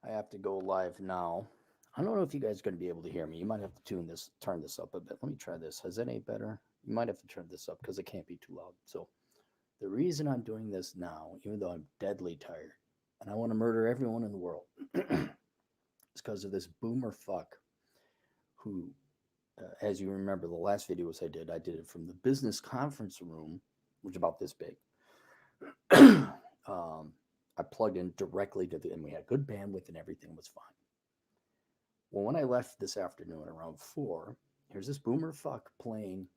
I have to go live now. I don't know if you guys are going to be able to hear me. You might have to turn this up a bit. Let me try this. Is that any better? You might have to turn this up because it can't be too loud. So the reason I'm doing this now, even though I'm deadly tired and I want to murder everyone in the world, is because of this boomer fuck who, as you remember, the last videos I did it from the business conference room, which is about this big. I plugged in directly to and we had good bandwidth and everything was fine. Well, when I left this afternoon around 4, here's this boomer fuck playing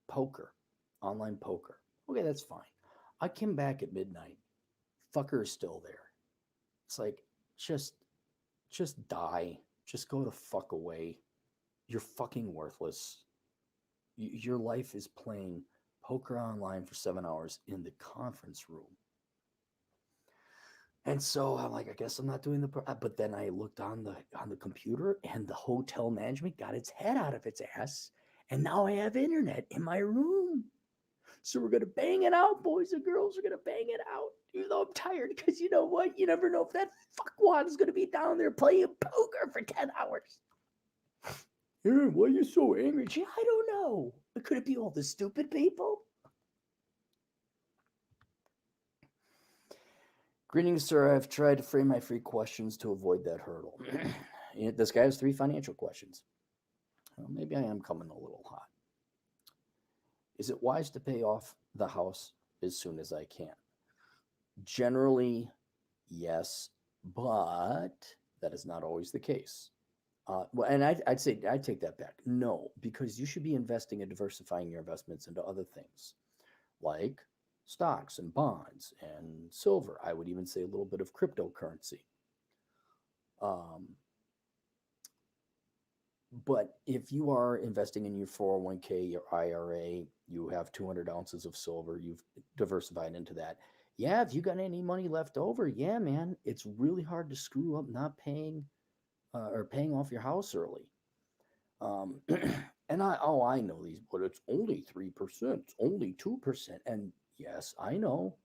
poker, online poker. Okay, that's fine. I came back at midnight. Fucker is still there. It's like, just, just die. Just go the fuck away. You're fucking worthless. Your life is playing poker online for 7 hours in the conference room. And so I'm like, I guess I'm not doing but then I looked on the computer and the hotel management got its head out of its ass. And now I have internet in my room. So we're gonna bang it out, boys and girls. We're gonna bang it out. Even though I'm tired, because you know what? You never know if that fuckwad is gonna be down there playing poker for 10 hours. Yeah, why are you so angry? Gee, I don't know. Could it be all the stupid people? Greetings, sir. I've tried to frame my free questions to avoid that hurdle. This guy has 3 financial questions. Well, maybe I am coming a little hot. Is it wise to pay off the house as soon as I can? Generally, yes, but that is not always the case. And I'd say I'd take that back. No, because you should be investing and diversifying your investments into other things like stocks and bonds and silver. I would even say a little bit of cryptocurrency. Um, but if you are investing in your 401k, your IRA, you have 200 ounces of silver, you've diversified into that. Yeah, if you got any money left over, yeah, man, it's really hard to screw up not paying or paying off your house early. Um, and I know these, but it's only 3%, it's only 2%. And yes, I know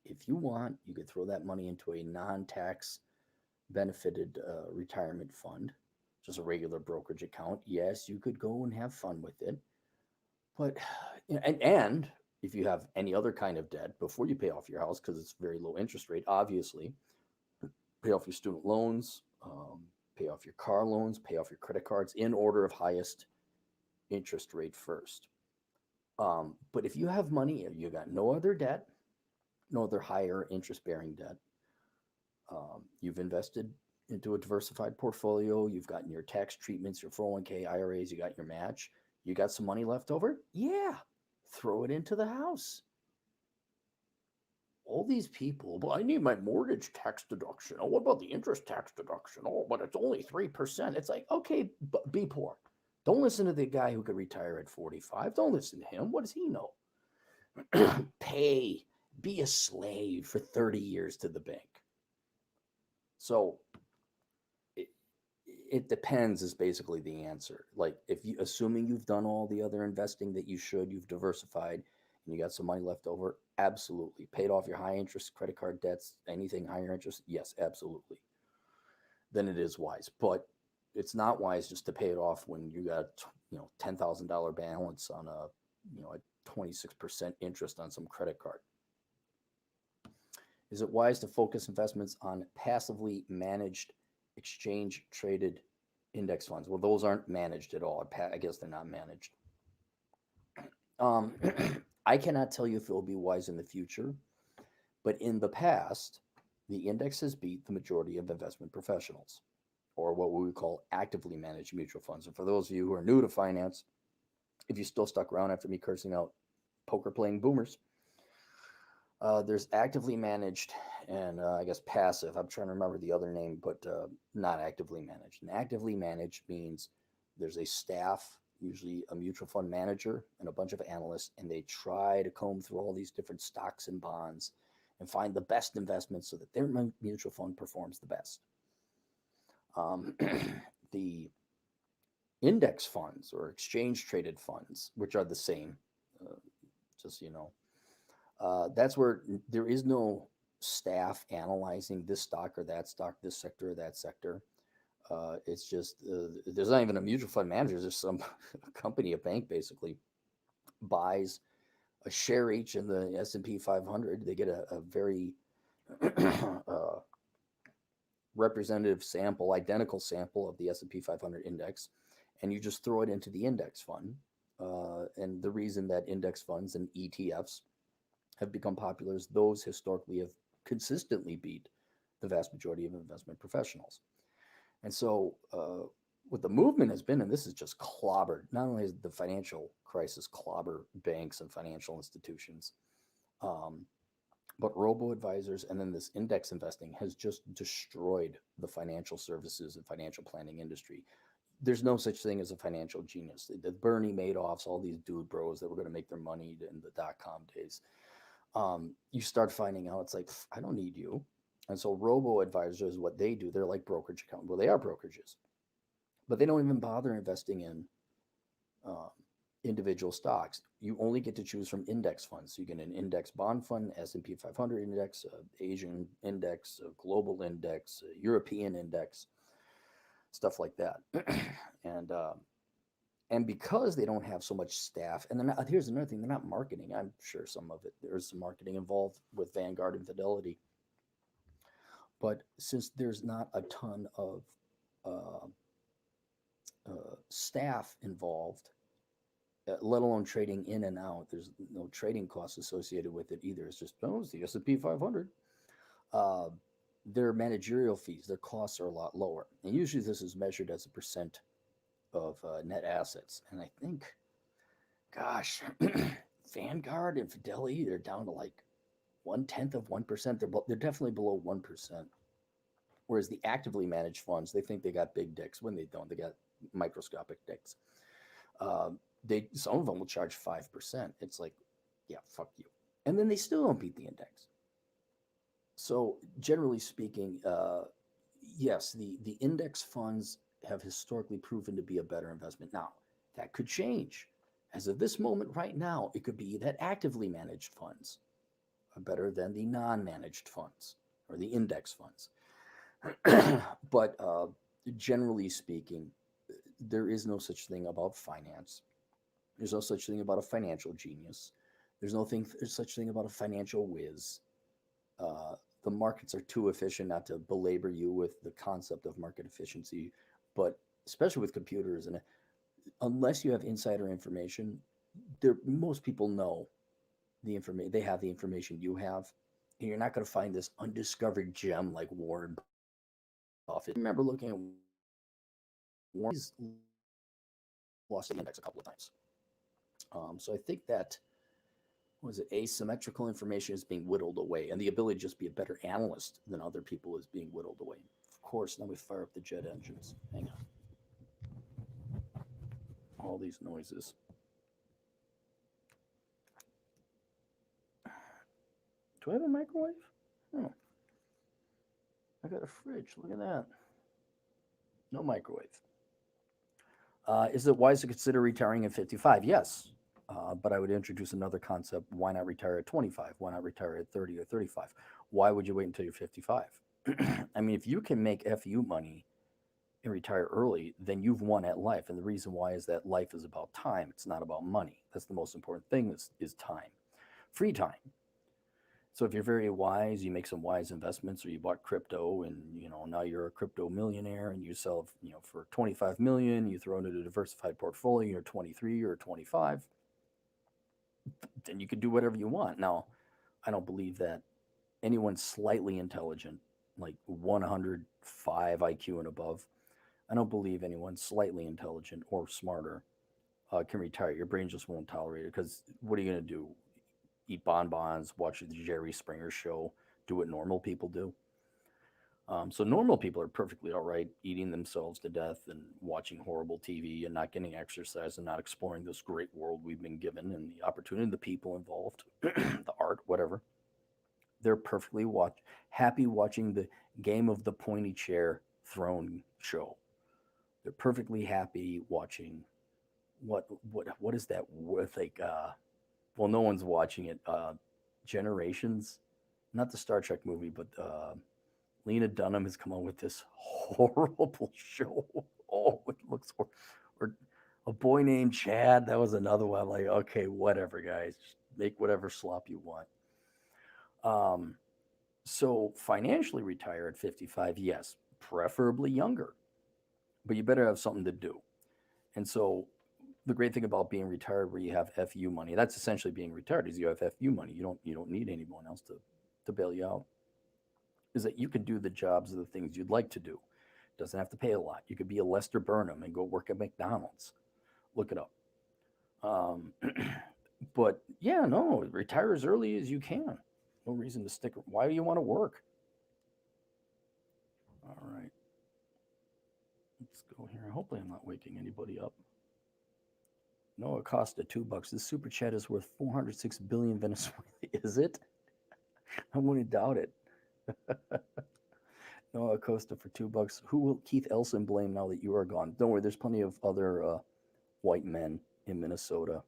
if you want, you could throw that money into a non-tax benefited retirement fund, just a regular brokerage account. Yes, you could go and have fun with it. But, and if you have any other kind of debt before you pay off your house, because it's very low interest rate, obviously, pay off your student loans, pay off your car loans, pay off your credit cards in order of highest interest rate first. But if you have money, you got no other debt, no other higher interest bearing debt, you've invested into a diversified portfolio, you've gotten your tax treatments, your 401k, IRAs, you got your match, you got some money left over, yeah, throw it into the house. All these people, but I need my mortgage tax deduction. Oh, what about the interest tax deduction? Oh, but it's only 3%. It's like, okay, but be poor. Don't listen to the guy who could retire at 45. Don't listen to him. What does he know? Pay, be a slave for 30 years to the bank. So it, it depends is basically the answer. Like if you assuming you've done all the other investing that you should, you've diversified and you got some money left over, absolutely. Paid off your high interest credit card debts, anything higher interest, yes, absolutely. Then it is wise. But it's not wise just to pay it off when you got $10,000 balance on a 26% interest on some credit card. Is it wise to focus investments on passively managed exchange traded index funds? Well, those aren't managed at all. I guess they're not managed. Um, I cannot tell you if it will be wise in the future, but in the past, the index has beat the majority of investment professionals, or what we would call actively managed mutual funds. And for those of you who are new to finance, if you still stuck around after me cursing out poker playing boomers, there's actively managed and I guess passive. I'm trying to remember the other name, but not actively managed. And actively managed means there's a staff, usually a mutual fund manager and a bunch of analysts, and they try to comb through all these different stocks and bonds and find the best investments so that their mutual fund performs the best. Um, the index funds or exchange traded funds, which are the same, uh, just that's where there is no. staff analyzing this stock or that stock, this sector or that sector. It's just there's not even a mutual fund manager. There's some company, a bank, basically buys a share each in the S&P 500. They get a very uh, representative sample, identical sample of the S&P 500 index, and you just throw it into the index fund. And the reason that index funds and ETFs have become popular is those historically have consistently beat the vast majority of investment professionals. And so, what the movement has been, and this is just clobbered, not only has the financial crisis clobbered banks and financial institutions, um, but robo advisors and then this index investing has just destroyed the financial services and financial planning industry. There's no such thing as a financial genius. The Bernie Madoffs, all these dude bros that were going to make their money in the dot-com days, you start finding out it's like, I don't need you. And so robo advisors, what they do, they're like brokerage account. Well, they are brokerages, but they don't even bother investing in um, individual stocks. You only get to choose from index funds. So you get an index bond fund, S&P 500 index, Asian index, global index, European index, stuff like that. and and because they don't have so much staff, and they're not, here's another thing, they're not marketing. I'm sure some of it, there's some marketing involved with Vanguard and Fidelity. But since there's not a ton of uh, staff involved, let alone trading in and out, there's no trading costs associated with it either. It's just, oh, it's the S&P 500. Uh, their managerial fees, their costs are a lot lower. And usually this is measured as a percent of net assets. And I think, gosh, Vanguard and Fidelity, they're down to like 1/10 of 1%. They're definitely below 1%. Whereas the actively managed funds, they think they got big dicks when they don't. They got microscopic dicks. They some of them will charge 5%. It's like, yeah, fuck you. And then they still don't beat the index. So generally speaking, yes, the index funds have historically proven to be a better investment. Now that could change. As of this moment, right now, it could be that actively managed funds are better than the non-managed funds or the index funds. But generally speaking, there is no such thing about finance. There's no such thing about a financial genius. There's such thing about a financial whiz. Uh, the markets are too efficient not to belabor you with the concept of market efficiency, but especially with computers, and unless you have insider information, most people know the information. They have the information you have, and you're not going to find this undiscovered gem like Warren Buffett. I remember looking at Warren's lost the index a couple of times. So I think that was it asymmetrical information is being whittled away, and the ability to just be a better analyst than other people is being whittled away. Of course, now we fire up the jet engines. Hang on. All these noises. Do I have a microwave? Oh, I got a fridge. Look at that. No microwave. Is it wise to consider retiring at 55? Yes. But I would introduce another concept. Why not retire at 25? Why not retire at 30 or 35? Why would you wait until you're 55? I mean, if you can make FU money and retire early, then you've won at life. And the reason why is that life is about time. It's not about money. That's the most important thing is time, free time. So if you're very wise, you make some wise investments, or you bought crypto and now you're a crypto millionaire and you sell for 25 million, you throw it into a diversified portfolio, you're 23 or 25, then you can do whatever you want. Now, I don't believe that anyone slightly intelligent, like 105 IQ and above, I don't believe anyone slightly intelligent or smarter can retire. Your brain just won't tolerate it, because what are you going to do? Eat bonbons, watch the Jerry Springer show, do what normal people do? So normal people are perfectly all right eating themselves to death and watching horrible TV and not getting exercise and not exploring this great world we've been given and the opportunity, the people involved, the art, whatever. They're perfectly happy watching the Game of the Pointy Chair Throne show. They're perfectly happy watching what is that with, like well, no one's watching it. Generations. not the Star Trek movie, but Lena Dunham has come out with this horrible show. Oh, it looks or A Boy Named Chad. That was another one. I'm like, okay, whatever, guys. Just make whatever slop you want. Um, so financially retire at 55, yes, preferably younger, but you better have something to do. And so the great thing about being retired where you have FU money, that's essentially being retired is you have FU money. You don't need anyone else to bail you out. Is that you can do the jobs of the things you'd like to do. Doesn't have to pay a lot. You could be a Lester Burnham and go work at McDonald's. Look it up. Um, but yeah, no, retire as early as you can. No reason to stick. Why do you want to work? All right, let's go here. Hopefully, I'm not waking anybody up. No, it cost $2. This super chat is worth 406 billion Venezuela. Is it? I wouldn't doubt it. No, Acosta for $2. Who will Keith Elson blame now that you are gone? Don't worry, there's plenty of other white men in Minnesota.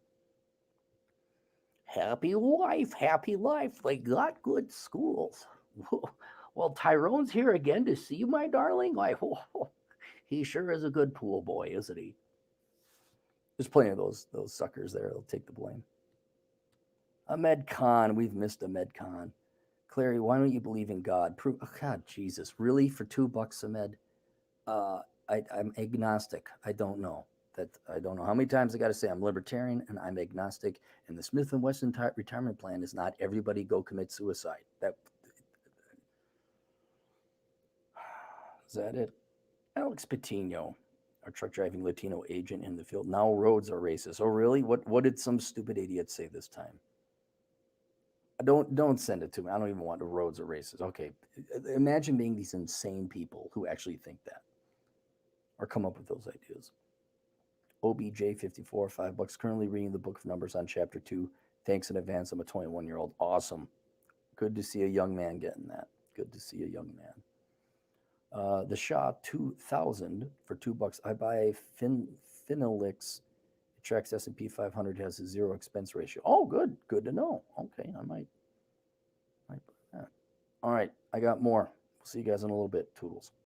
Happy life, happy life. They got good schools. Well, Tyrone's here again to see you, my darling. Like, he sure is a good pool boy, isn't he? There's plenty of those suckers there. They'll take the blame. Ahmed Khan, we've missed Ahmed Khan. Clary, why don't you believe in God? Prove, oh God, Jesus, really for $2, Ahmed? Uh, I'm agnostic. I don't know. I don't know how many times I got to say I'm libertarian and I'm agnostic. And the Smith and Wesson retirement plan is not everybody go commit suicide. That is that it. Alex Patino, our truck driving Latino agent in the field. Now roads are racist. Oh really? What did some stupid idiot say this time? Don't send it to me. I don't even want the roads are racist. Okay, imagine being these insane people who actually think that or come up with those ideas. OBJ54, $5. Currently reading the book of Numbers on chapter 2. Thanks in advance. I'm a 21-year-old. Awesome. Good to see a young man getting that. Good to see a young man. The Shaw 2000 for $2. I buy Finelix. It tracks S&P 500. Has a zero expense ratio. Oh, good. Good to know. Okay, I might put that. All right, I got more. We'll see you guys in a little bit. Toodles.